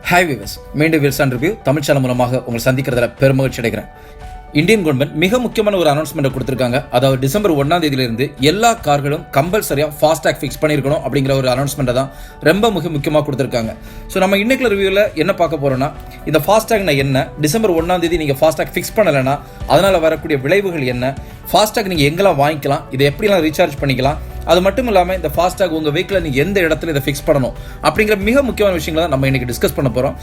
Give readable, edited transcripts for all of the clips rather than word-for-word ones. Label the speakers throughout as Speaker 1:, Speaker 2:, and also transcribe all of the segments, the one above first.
Speaker 1: Hi viewers, மீண்டும் wills and review Tamil channel மூலமாக உங்களை சந்திக்கிறதுல பெருமகிழ்ச்சி அடைகிறேன். இந்தியன் கவர்மெண்ட் மிக முக்கியமான ஒரு அனௌன்ஸ்மெண்ட் கொடுத்திருக்காங்க. அதாவது டிசம்பர் 1ஆம் தேதியிலிருந்து எல்லா கார்களும் கம்பல்சரியா ஃபாஸ்டாக் ஃபிக்ஸ் பண்ணியிருக்கணும் அப்படிங்கிற ஒரு அனௌன்ஸ்மெண்ட் தான் ரொம்ப முக்கியமாக கொடுத்திருக்காங்க. ஸோ நம்ம இன்னைக்கு ரிவ்யூவில் என்ன பார்க்க போறோம்னா, இந்த ஃபாஸ்டாக்னா என்ன, டிசம்பர் 1ஆம் தேதி நீங்கள் ஃபாஸ்டாக் ஃபிக்ஸ் பண்ணலைன்னா அதனால் வரக்கூடிய விளைவுகள் என்ன, ஃபாஸ்டாக் நீங்கள் எங்கெல்லாம் வாங்கிக்கலாம், இதை எப்படிலாம் ரீசார்ஜ் பண்ணிக்கலாம், அது மட்டும் இல்லாமல் இந்த ஃபாஸ்டாக் உங்கள் வெஹிக்கில் நீங்கள் எந்த இடத்துல இதை ஃபிக்ஸ் பண்ணணும் அப்படிங்கிற மிக முக்கியமான விஷயங்களை தான் நம்ம இன்னைக்கு டிஸ்கஸ் பண்ண போகிறோம்.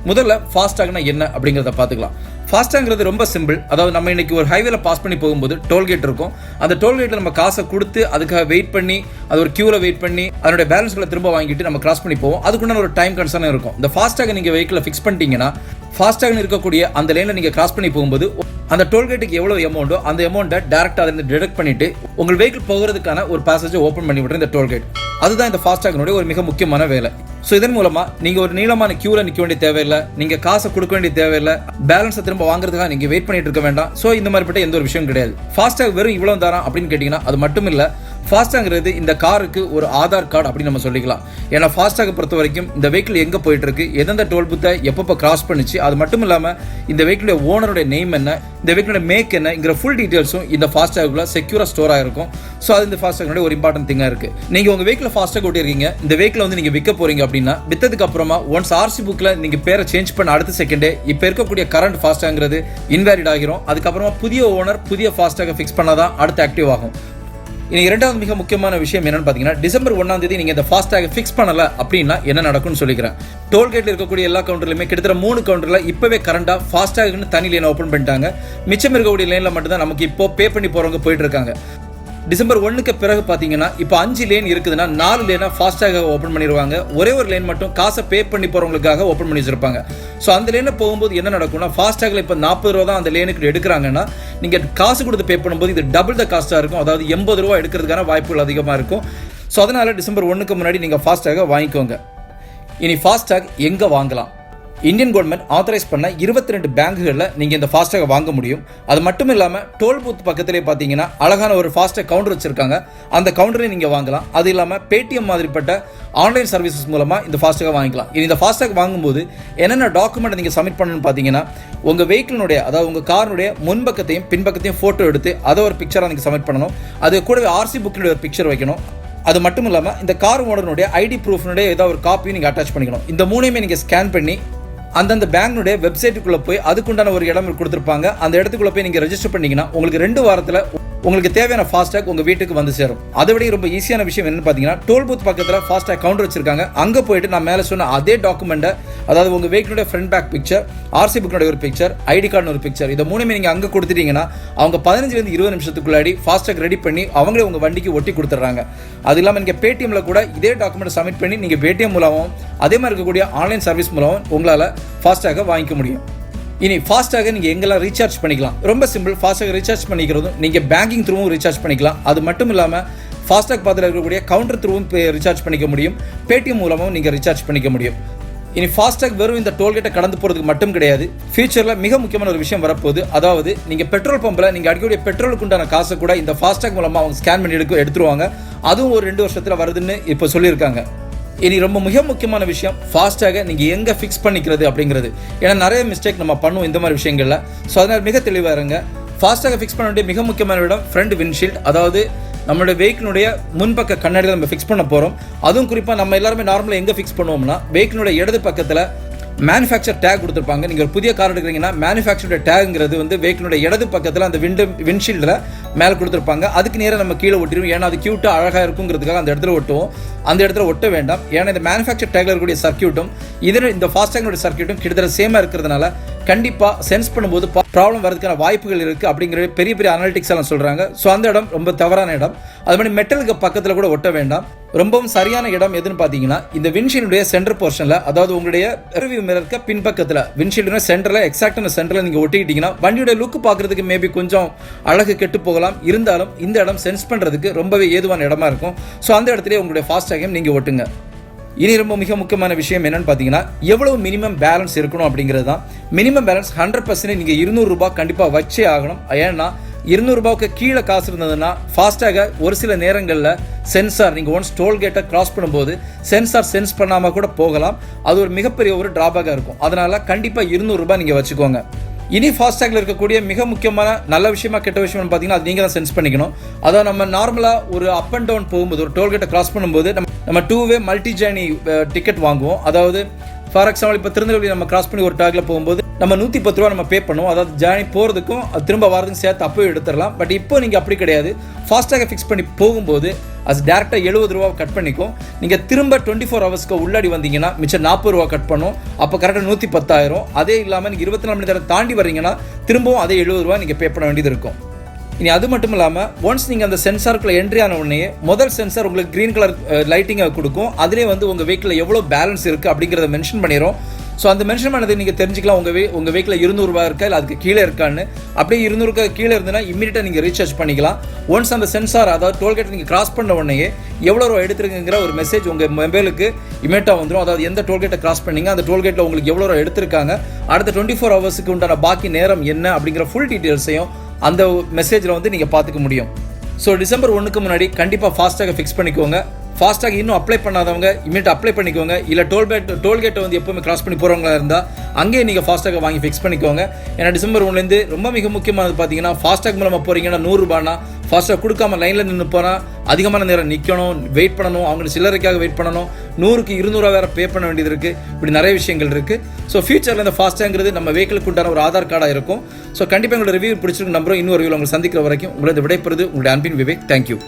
Speaker 1: முதல்ல ஃபாஸ்டாக்னா என்ன அப்படிங்கிறத பார்த்துக்கலாம். ஃபாஸ்டாக்ங்கிறது ரொம்ப சிம்பிள். அதாவது நம்ம இன்னைக்கு ஒரு ஹைவேல பாஸ் பண்ணி போகும்போது டோல்கேட் இருக்கும். அந்த டோல்கேட்டில் நம்ம காசை கொடுத்து அதுக்காக வெயிட் பண்ணி அது ஒரு கியூவில் வெயிட் பண்ணி அதனுடைய பேலன்ஸ்களை திரும்ப வாங்கிட்டு நம்ம கிராஸ் பண்ணி போவோம். அதுக்குண்டான ஒரு டைம் கன்சர்ன் இருக்கும். இந்த ஃபாஸ்டாக் நீங்கள் வெஹிக்கில் ஃபிக்ஸ் பண்ணிட்டீங்கன்னா ஃபாஸ்டாக்னு இருக்கக்கூடிய அந்த லைனில் நீங்கள் கிராஸ் பண்ணி போகும்போது அந்த டோல்கேட்டுக்கு எவ்வளோ அமௌண்ட்டோ அந்த அமௌண்ட்டை டேரக்டாக அதில் டிடக்ட் பண்ணிட்டு உங்கள் வெஹிக்கிள் போகிறதுக்கான ஒரு பேசேஜை ஓப்பன் பண்ணி விடுற இந்த டோல்கேட், அதுதான் இந்த ஃபாஸ்டாக்னுடைய ஒரு மிக முக்கியமான வேலை. ஸோ இதன் மூலமா நீங்க ஒரு நீளமான கியூல நிற்க வேண்டிய தேவையில்லை, நீங்க காசை கொடுக்க வேண்டிய தேவையில்லை, பேலன்ஸை திரும்ப வாங்குறதுக்காக நீங்க வெயிட் பண்ணிட்டு இருக்க வேண்டாம். ஸோ இந்த மாதிரிப்பட்ட எந்த ஒரு விஷயம் கிடையாது. ஃபாஸ்டாக் வெறும் இவ்வளவு தாரா அப்படின்னு கேட்டீங்கன்னா அது மட்டும் இல்ல. ஃபாஸ்டாக்ங்கிறது இந்த காருக்கு ஒரு ஆதார் கார்டு அப்படின்னு நம்ம சொல்லிக்கலாம். ஏன்னா ஃபாஸ்டாக பொறுத்த வரைக்கும் இந்த வெஹிக்கிள் எங்கே போயிட்டு இருக்கு, எந்தெந்த டோல் பூத்தை எப்பப்போ கிராஸ் பண்ணிச்சு, அது மட்டும் இல்லாமல் இந்த வெஹிக்கிளுடைய ஓனருடைய நேம் என்ன, இந்த வெஹிக்கிளுடைய மேக் என்னங்கிற ஃபுல் டீட்டெயில்ஸும் இந்த ஃபாஸ்டாகுள்ள செக்யூரா ஸ்டோர் ஆயிருக்கும். ஸோ அது இந்த ஃபாஸ்டாக்னுடைய ஒரு இம்பார்ட்டன்ட் திங்காக இருக்கு. நீங்க உங்க வெஹிக்கிள் ஃபாஸ்டாக் ஓட்டிருக்கீங்க, இந்த வெஹிக்கிள் வந்து நீங்க விற்க போறீங்க அப்படின்னா வித்ததுக்கு அப்புறமா ஒன்ஸ் ஆர்சி புக்ல நீங்க பேரை சேஞ்ச் பண்ண அடுத்த செகண்டே இப்போ இருக்கக்கூடிய கரண்ட் ஃபாஸ்டாக்ங்கிறது இன்வாலிட் ஆகிரும். அதுக்கப்புறமா புதிய ஓனர் புதிய ஃபாஸ்டாக ஃபிக்ஸ் பண்ணாதான் அடுத்து ஆக்டிவ் ஆகும். இனி இரண்டாவது மிக முக்கியமான விஷயம் என்னன்னு பார்த்தீங்கன்னா, டிசம்பர் 1ஆம் தேதி நீங்க இந்த ஃபாஸ்டாக ஃபிக்ஸ் பண்ணல அப்படின்னா என்ன நடக்கும்னு சொல்லிக்கிறேன். டோல்கேட்ல இருக்கக்கூடிய எல்லா கவுண்டர்லையுமே கிட்டத்தட்ட 3 கவுண்டர்ல இப்பவே கரண்டா ஃபாஸ்டாக்னு தனி லைன் ஓப்பன் பண்ணிட்டாங்க. மிச்சம் இருக்கக்கூடிய லைன்ல மட்டும் தான் நமக்கு இப்போ பே பண்ணி போறவங்க போயிட்டு இருக்காங்க. டிசம்பர் 1க்கு பிறகு பார்த்தீங்கன்னா இப்போ 5 லேன் இருக்குதுன்னா 4 லேனா ஃபாஸ்டாக ஓப்பன் பண்ணிடுவாங்க. ஒரே ஒரு லேன் மட்டும் காசை பே பண்ணி போறவங்களுக்காக ஓப்பன் பண்ணி வச்சிருப்பாங்க. ஸோ அந்த லேனில் போகும்போது என்ன நடக்கும்னா, ஃபாஸ்டாகில் இப்போ 40 ரூபா தான் அந்த லேனுக்கு எடுக்கிறாங்கன்னா நீங்கள் காசு கொடுத்து பே பண்ணும்போது இது டபுள் த காஸ்ட்டாக இருக்கும். அதாவது 80 ரூபா எடுக்கிறதுக்கான வாய்ப்புகள் அதிகமாக இருக்கும். ஸோ அதனால டிசம்பர் 1க்கு முன்னாடி நீங்கள் ஃபாஸ்டாக வாங்கிக்கோங்க. இனி ஃபாஸ்டாக் எங்கே வாங்கலாம்? இந்தியன் கவர்மெண்ட் ஆத்தரைஸ் பண்ண 22 பேங்குகளில் நீங்கள் இந்த ஃபாஸ்டாக வாங்க முடியும். அது மட்டும் இல்லாமல் டோல் பூத் பக்கத்திலே பார்த்தீங்கன்னா அழகான ஒரு ஃபாஸ்டாக் கவுண்டர் வச்சிருக்காங்க. அந்த கவுண்டரையும் நீங்கள் வாங்கலாம். அது இல்லாமல் பேடிஎம் மாதிரிப்பட்ட ஆன்லைன் சர்வீசஸ் மூலமாக இந்த ஃபாஸ்டாக வாங்கிக்கலாம். இந்த ஃபாஸ்டாக் வாங்கும்போது என்னென்ன டாக்குமெண்ட் நீங்கள் சப்மிட் பண்ணணும்னு பார்த்தீங்கன்னா, உங்கள் வெஹிக்கிளுடைய அதாவது உங்கள் காருடைய முன்பக்கத்தையும் பின்பக்கத்தையும் ஃபோட்டோ எடுத்து அதை ஒரு பிக்சராக நீங்கள் சப்மிட் பண்ணணும். அது கூடவே ஆர்சி புக்கினுடைய ஒரு பிக்சர் வைக்கணும். அது மட்டும் இல்லாமல் இந்த கார் ஓனருடைய ஐடி ப்ரூஃப்னுடைய ஏதாவது ஒரு காப்பியும் நீங்கள் அட்டாச் பண்ணிக்கணும். இந்த மூணையுமே நீங்கள் ஸ்கேன் பண்ணி அந்தந்த பேங்க்னுடைய வெப்சைட்டுக்குள்ளே போய் அதுக்குண்டான ஒரு இடம் கொடுத்துருப்பாங்க. அந்த இடத்துக்குள்ளே போய் நீங்கள் ரெஜிஸ்டர் பண்ணீங்கன்னா உங்களுக்கு 2 வாரத்தில் உங்களுக்கு தேவையான ஃபாஸ்டாக் உங்கள் வீட்டுக்கு வந்து சேரும். அதை விட ரொம்ப ஈஸியான விஷயம் என்னன்னு பார்த்தீங்கன்னா, டோல் பூத் பக்கத்தில் ஃபாஸ்டாக் கவுண்டர் வச்சிருக்காங்க. அங்கே போயிட்டு நான் மேலே சொன்ன அதே டாக்குமெண்ட்டை, அதாவது உங்கள் வெஹிக்கிளுடைய ஃப்ரண்ட் பேக் பிக்சர், ஆர்சி புக்கினுடைய ஒரு பிக்சர், ஐடி கார்டு ஒரு பிக்சர், இதை மூணுமே நீங்கள் அங்கே கொடுத்துட்டீங்கன்னா அவங்க 15 20 நிமிஷத்துக்குள்ளாடி ஃபாஸ்டாக் ரெடி பண்ணி அவங்களே உங்கள் வண்டிக்கு ஒட்டி கொடுத்துட்றாங்க. அது இல்லாமல் நீங்கள் பேடிஎம்ல கூட இதே டாக்குமெண்ட் சப்மிட் பண்ணி நீங்கள் பேடிஎம் மூலமும் அதே மாதிரி இருக்கக்கூடிய ஆன்லைன் சர்வீஸ் மூலமும் உங்களால் ஃபாஸ்டாக வாங்கிக்க முடியும். இனி ஃபாஸ்டாக நீங்கள் எங்கெல்லாம் ரீசார்ஜ் பண்ணிக்கலாம்? ரொம்ப சிம்பிள். ஃபாஸ்டாக ரீசார்ஜ் பண்ணிக்கிறதும் நீங்கள் பேங்கிங் த்ரூவும் ரீசார்ஜ் பண்ணிக்கலாம். அது மட்டும் இல்லாமல் ஃபாஸ்டாக் பாத்தில் இருக்கக்கூடிய கவுண்டர் த்ரூவும் ரீசார்ஜ் பண்ணிக்க முடியும். பேடிஎம் மூலமும் நீங்கள் ரீசார்ஜ் பண்ணிக்க முடியும். இனி ஃபாஸ்டாக் வெறும் இந்த டோல்கேட்டை கடந்து போகிறதுக்கு மட்டும் கிடையாது. ஃபியூச்சரில் மிக முக்கியமான ஒரு விஷயம் வரப்போகுது. அதாவது நீங்கள் பெட்ரோல் பம்பில் நீங்கள் அடிக்கக்கூடிய பெட்ரோலுக்கு உண்டான காசை கூட இந்த ஃபாஸ்டாக் மூலமாக அவங்க ஸ்கேன் பண்ணி எடுத்துருவாங்க. அதுவும் ஒரு 2 வருஷத்தில் வருதுன்னு இப்போ சொல்லியிருக்காங்க. இனி ரொம்ப மிக முக்கியமான விஷயம், ஃபாஸ்டாக நீங்கள் எங்கே ஃபிக்ஸ் பண்ணிக்கிறது அப்படிங்கிறது. ஏன்னா நிறைய மிஸ்டேக் நம்ம பண்ணுவோம் இந்த மாதிரி விஷயங்களில். ஸோ அதனால் மிக தெளிவாக இருங்க. ஃபாஸ்டாக ஃபிக்ஸ் பண்ண வேண்டிய மிக முக்கியமான இடம் ஃப்ரண்ட் விண்ட்ஷீல்ட். அதாவது நம்மளுடைய வெஹிக்கிளுடைய முன்பக்க கண்ணாடியில் நம்ம ஃபிக்ஸ் பண்ண போகிறோம். அதுவும் குறிப்பாக நம்ம எல்லாருமே நார்மலாக எங்கே ஃபிக்ஸ் பண்ணுவோம்னா, வெஹிக்கிளுடைய இடது பக்கத்தில் மேனுஃபேக்சர் டேக் கொடுத்துருப்பாங்க. நீங்கள் ஒரு புதிய கார் எடுக்கிறீங்கன்னா மேனுஃபேக்சர் டேக்ங்கிறது வந்து வெஹிக்கிளுடைய இடது பக்கத்தில் அந்த விண்ட்ஷீல்டில் மேலே கொடுத்துருப்பாங்க. அதுக்கு நேராக நம்ம கீழே ஒட்டிடுவோம். ஏன்னா அது க்யூட்டாக அழகாக இருக்குங்கிறதுக்காக அந்த இடத்துல ஒட்டுவோம். அந்த இடத்துல ஒட்ட வேண்டாம். ஏன்னா இந்த மேனுஃபேக்சர் டேக்ல இருக்கக்கூடிய சர்க்கியூட்டும் இந்த ஃபாஸ்டாக்னுடைய சர்க்கியூட்டும் கிட்டத்தட்ட சேமாக இருக்கிறதுனால கண்டிப்பாக சென்ஸ் பண்ணும்போது ப்ராப்ளம் வரதுக்கான வாய்ப்புகள் இருக்குது அப்படிங்கிற பெரிய பெரிய அனாலிட்டிக்ஸ் எல்லாம் சொல்கிறாங்க. ஸோ அந்த இடம் ரொம்ப தவறான இடம். அது மாதிரி மெட்டலுக்கு பக்கத்தில் கூட ஒட்ட வேண்டாம். ரொம்பவும் சரியான இடம் எதுன்னு பார்த்தீங்கன்னா, இந்த விண்ட்ஷீல்டுடைய சென்டர் போர்ஷனில், அதாவது உங்களுடைய ரிவ்யூ மிரருக்கு பின்பக்கத்தில் விண்ட்ஷீல்டு சென்டரில் எக்ஸாக்டான சென்டரில் நீங்கள் ஒட்டிக்கிட்டீங்கன்னா வண்டியோட லுக் பார்க்குறதுக்கு மேபி கொஞ்சம் அழகு கெட்டு போகலாம். இருந்தாலும் இந்த இடம் சென்ஸ் பண்ணுறதுக்கு ரொம்பவே ஏதுவான இடமா இருக்கும். ஸோ அந்த இடத்துல உங்களுடைய ஃபாஸ்டாகையும் நீங்கள் ஒட்டுங்க. இனி ரொம்ப மிக முக்கியமான விஷயம் என்னன்னு பார்த்தீங்கன்னா, எவ்வளவு மினிமம் பேலன்ஸ் இருக்கணும் அப்படிங்கிறது தான். மினிமம் பேலன்ஸ் 100% நீங்கள் 200 ரூபாய் கண்டிப்பாக வச்சே ஆகணும். ஏன்னா ரூபாய்க்கு கீழே காசு இருந்ததுன்னா ஃபாஸ்டாக ஒரு சில நேரங்களில் சென்சார் நீங்கள் ஒன்ஸ் டோல்கேட்டை கிராஸ் பண்ணும்போது சென்சார் சென்ஸ் பண்ணாமல் கூட போகலாம். அது ஒரு மிகப்பெரிய ஒரு டிராபேக்காக இருக்கும். அதனால் கண்டிப்பாக ரூபாய் நீங்கள் வச்சுக்கோங்க. இனி ஃபாஸ்டாகில் இருக்கக்கூடிய மிக முக்கியமான நல்ல விஷயமா கெட்ட விஷயம்னு பார்த்தீங்கன்னா அது நீங்கள் தான் சென்ஸ் பண்ணிக்கணும். அதாவது நம்ம நார்மலாக ஒரு அப் அண்ட் டவுன் போகும்போது ஒரு டோல்கேட்டை கிராஸ் பண்ணும்போது நம்ம 2-வே மல்டி ஜேர்னி டிக்கெட் வாங்குவோம். அதாவது ஃபார் எக்ஸாம்பிள் இப்போ திருநெல்வேலி நம்ம கிராஸ் பண்ணி ஒரு டாகில் போகும்போது நம்ம 110 ரூபா நம்ம பே பண்ணுவோம். அதாவது ஜேர்னி போகிறதுக்கும் அது திரும்ப வரதுக்கும் சேர்த்து அப்போ எடுத்துடலாம். பட் இப்போ நீங்கள் அப்படி கிடையாது. ஃபாஸ்டாக ஃபிக்ஸ் பண்ணி போகும்போது அது டேரெக்டாக 70 ரூபா கட் பண்ணிக்கும். நீங்கள் திரும்ப 24 ஹவர்ஸ்க்கு உள்ளாடி வந்தீங்கன்னா மிச்சம் 40 ரூபா கட் பண்ணும். அப்போ கரெக்டாக 110 ஆயிரும். அதே இல்லாமல் நீங்கள் 24 மணி நேரம் தாண்டி வரீங்கன்னா திரும்பவும் அதே 70 ரூபா நீங்கள் பே பண்ண வேண்டியது இருக்கும். இனி அது மட்டும் இல்லாமல் ஒன்ஸ் நீங்கள் அந்த சென்சாருக்குள்ளே என்ட்ரி ஆன உடனே முதல் சென்சார் உங்களுக்கு க்ரீன் கலர் லைட்டிங்கை கொடுக்கும். அதிலே வந்து உங்கள் வெஹிக்கிளில் எவ்வளோ பேலன்ஸ் இருக்குது அப்படிங்கிறத மென்ஷன் பண்ணிடும். ஸோ அந்த மென்ஷன் பண்ணதை நீங்கள் தெரிஞ்சுக்கலாம் உங்கள் வெஹிக்கிளில் ரூபா இருக்கா இல்லை அதுக்கு கீழே இருக்கான்னு. அப்படியே 200 கீழே இருந்ததுன்னா இமீடியட்டாக நீங்கள் ரீசார்ஜ் பண்ணிக்கலாம். ஒன்ஸ் அந்த சென்சார் அதாவது டோல்கேட் நீங்கள் கிராஸ் பண்ண உடனே எவ்வளோ ரூபா எடுத்துருக்குங்கிற ஒரு மெசேஜ் உங்கள் மொபைலுக்கு இமீடியட்டாக வந்துடும். அதாவது எந்த டோல்கேட்டை கிராஸ் பண்ணீங்க, அந்த டோல்கேட்டில் உங்களுக்கு எவ்வளோ ரூபா எடுத்திருக்காங்க, அடுத்த 24 ஹவர்ஸுக்கு உண்டான பாக்கி நேரம் என்ன அப்படிங்கிற ஃபுல் டீட்டெயில்ஸையும் அந்த மெசேஜில் வந்து நீங்கள் பார்த்துக்க முடியும். ஸோ டிசம்பர் 1க்கு முன்னாடி கண்டிப்பாக ஃபாஸ்டாக ஃபிக்ஸ் பண்ணிக்கோங்க. ஃபாஸ்டாக இன்னும் அப்ளை பண்ணாதவங்க இமீடியட் அப்ளை பண்ணிக்கோங்க. இல்லை டோல்கேட்டை வந்து எப்போவுமே கிராஸ் பண்ணி போகிறவங்களா இருந்தால் அங்கேயே நீங்கள் ஃபாஸ்டாக வாங்கி ஃபிக்ஸ் பண்ணிக்கோங்க. ஏன்னா டிசம்பர் 1லேருந்து ரொம்ப மிக முக்கியமானது பார்த்தீங்கன்னா ஃபாஸ்டாக் மூலமாக போகிறீங்கன்னா 100 ரூபானா ஃபாஸ்டாக கொடுக்காம லைனில் நின்று போனால் அதிகமான நேரம் நிற்கணும், வெயிட் பண்ணணும், அவங்களுக்கு சில்லறைக்காக வெயிட் பண்ணணும், 100க்கு 200 வேறு பே பண்ண வேண்டியது இருக்குது. இப்படி நிறைய விஷயங்கள் இருக்குது. ஸோ ஃபியூச்சரில் இந்த ஃபாஸ்டாங்கிறது நம்ம வெஹிக்கிளுக்கு உண்டான ஒரு ஆதார் கார்டாக இருக்கும். ஸோ கண்டிப்பாக உங்களோட ரிவ்யூ பிடிச்சிருக்கு நம்புறோம். இன்னொரு ரிவ்யூ உங்களை சந்திக்கிற வரைக்கும் உங்களது விடைபெறுது உங்களுடைய அன்பின் விவேக். தேங்க்யூ.